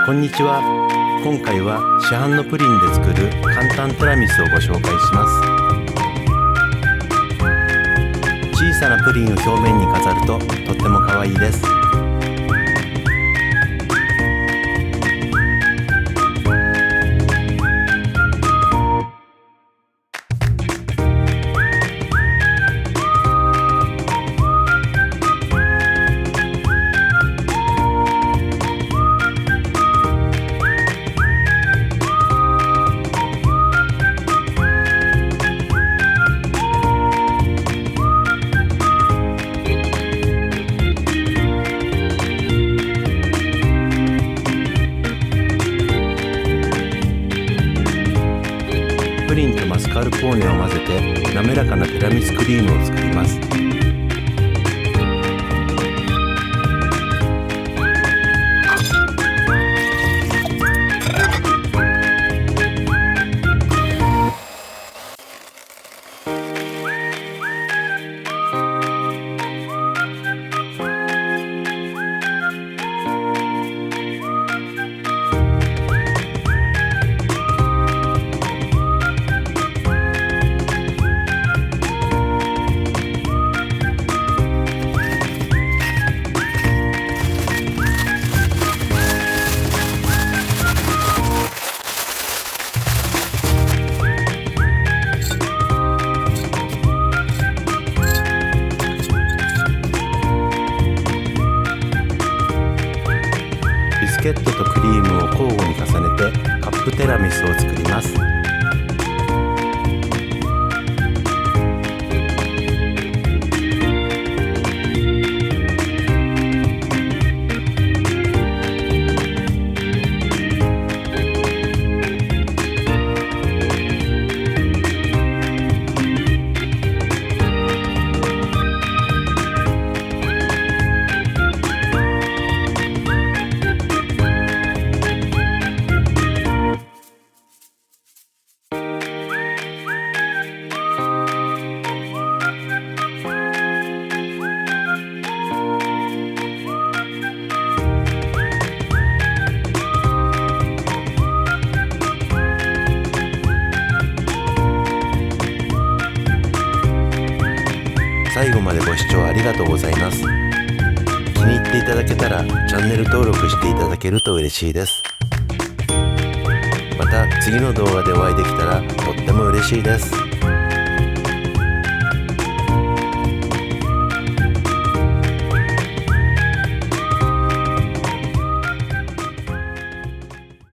こんにちは。今回は市販のプリンで作る簡単ティラミスをご紹介します。小さなプリンを表面に飾るととっても可愛いです。プリンとマスカルポーネを混ぜて滑らかなティラミスクリームを作ります。ビスケットとクリームを交互に重ねてカップティラミスを作ります。最後までご視聴ありがとうございます。気に入っていただけたらチャンネル登録していただけると嬉しいです。また次の動画でお会いできたらとっても嬉しいです。